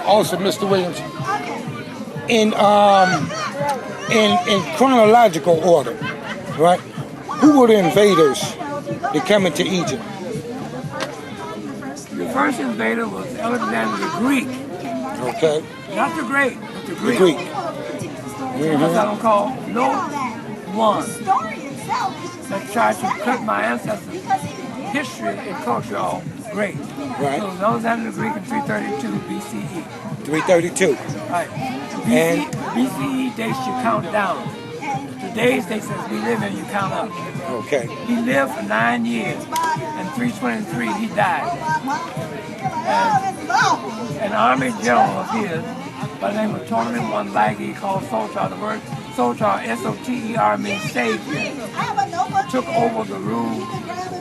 Also, Mr. Williams, in chronological order, right? Who were the invaders that came into Egypt? The first invader was Alexander the Greek. Okay. Not the Great, but the The Greek. Greek. Because I don't call no one that tried to cut my ancestors' history and culture off great. Right. So it was Alexander the Greek in 332 BCE. 332. Right. And BCE dates you count down. Today's dates as we live in, you count up. okay. He lived for 9 years. In 323, he died. And an army general of his, by the name of Ptolemy I Lagi, called Soter. The word Soter, S-O-T-E-R, means savior. Took over the rule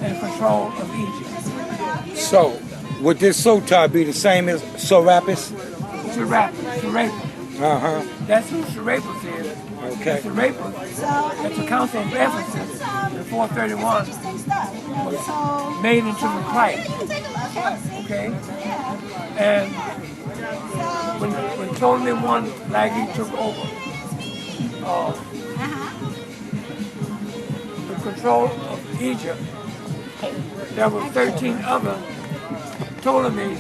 and control of Egypt. So, would this Sotar be the same as Serapis? Serapis. Uh-huh. That's who Serapis is. Okay. Serapis, at the Council of Ephesus in 431, was made into the Christ. Okay? And when Ptolemy I Lagi took over the control of Egypt, there were 13 other Ptolemies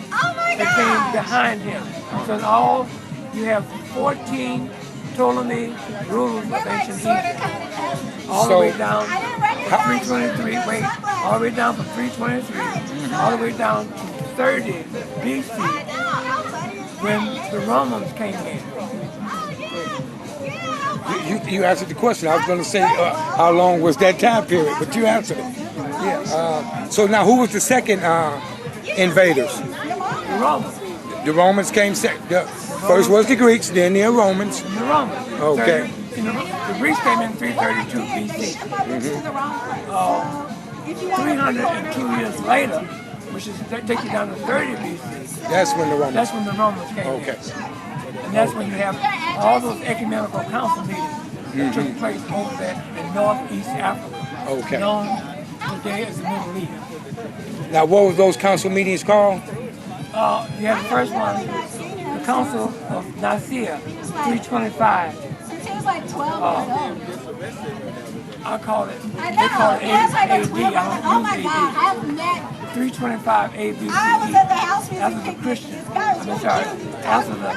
that came behind him. So in all, you have 14 Ptolemy rulers of ancient Egypt. All the way down to 323, all the way down from 323, all the way down to 30 BC, when the Romans came in. You answered the question. I was going to say how long was that time period, but you answered it. Yes. So now, who was the second invaders? The Romans. The Romans came second. First was the Greeks, then the Romans. The Romans. Okay. The Greeks came in 332 BC. 302 years later, which is take you down to 30 BC. That's when the Romans. That's when the Romans came Okay. in. And that's when you have all those ecumenical council meetings that took place over there in Northeast Africa. Okay. Known today as the Middle East. Now, what were those council meetings called? You have the first one, the Council of Nicaea, 325. I call it, they call it AD, I don't use AD. 325 ABCE, after the Christians, I'm sorry, after the,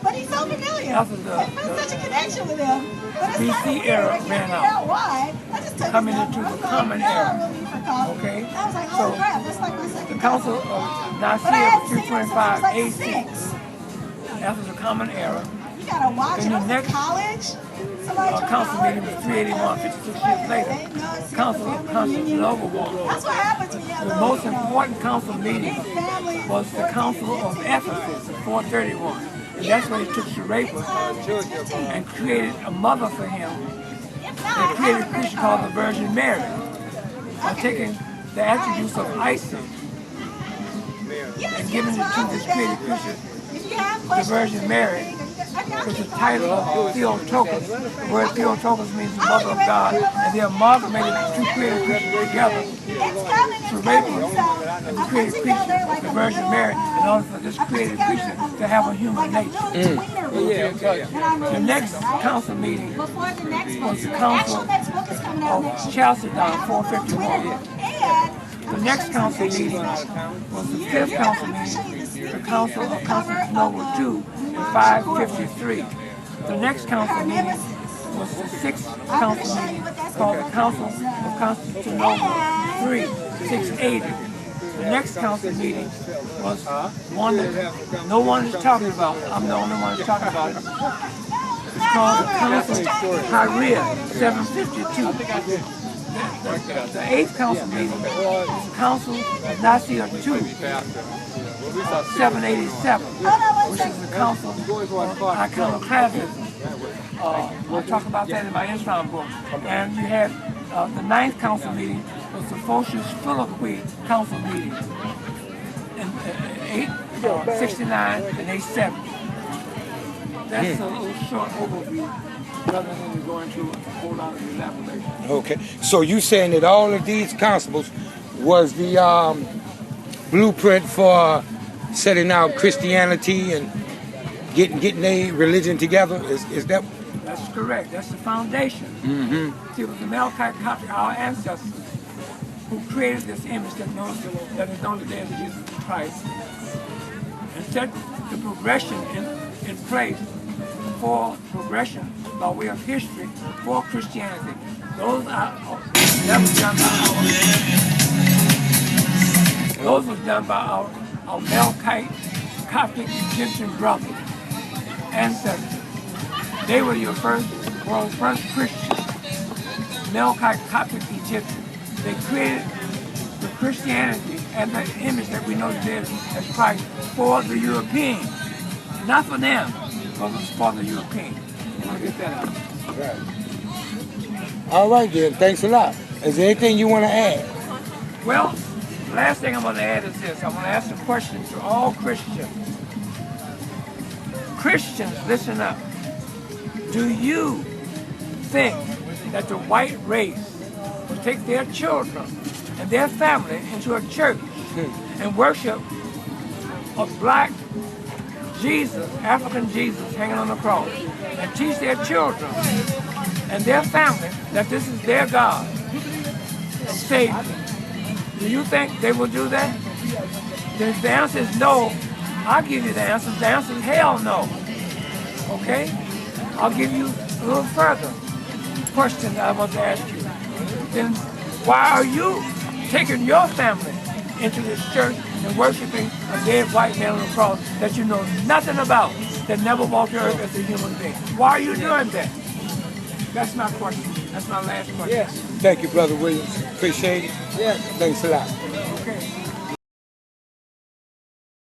but he's so familiar. after the Such a connection with him. BC era ran out, coming into the Common Era. Okay? So, the Council of Nicaea was 325 AC, after the Common Era. Then the next council meeting was 381, 56 years later. Council of Constantinople was. The most important council meeting was the Council of Ephesus in 431. And that's when he took Serapis and created a mother for him. They created a creature called the Virgin Mary by taking the attributes of Isis and giving it to this created creature, the Virgin Mary, with the title of Theotokos. The word Theotokos means the mother of God, and they amalgamated the two created creatures together. Serapis and the created creature, the Virgin Mary, in order for this created creature to have a human nature. The next council meeting was the Council of Chalcedon, 451. The next council meeting was the fifth council meeting, the Council of Constantinople II in 553. The next council meeting was the sixth council meeting called the Council of Constantinople III, 680. The next council meeting was one that no one is talking about. I'm the only one that's talking about it. It's called the Council of Hyria, 752. The eighth council meeting is the Council of Nicaea II, 787, which is the Council of Iconoclasm. I'll talk about that in my Islam book. And you had the ninth council meeting was the Phocius Philippi council meeting in 869 and 87. That's a little short overview, rather than go into a whole lot of elaboration. Okay, so you saying that all of these constables was the blueprint for setting out Christianity and getting their religion together? Is that? That's correct. That's the foundation. See, it was the Melchite Coptic, our ancestors, who created this image that is known today as Jesus Christ, and set the progression in place for progression by way of history for Christianity. Those was done by our Melchite Coptic Egyptian brothers, ancestors. They were your world's first Christians, Melchite Coptic Egyptians. They created the Christianity and the image that we know today as Christ for the Europeans. Not for them, but it was for the Europeans. You want to get that out. Right. All right then, thanks a lot. Is there anything you want to add? Well, the last thing I'm going to add is this. I'm going to ask a question to all Christians. Christians, listen up. Do you think that the white race will take their children and their family into a church and worship a black Jesus, African Jesus hanging on the cross, and teach their children and their family that this is their God and Savior? Do you think they will do that? If the answer is no, I'll give you the answer. The answer is hell no. Okay? I'll give you a little further question that I want to ask you. Then why are you taking your family into this church and worshiping a dead white man on the cross that you know nothing about, that never walked the earth as a human being? Why are you doing that? That's my question. That's my last question. Yes. Thank you, Brother Williams. Appreciate it. Yes. Thanks a lot.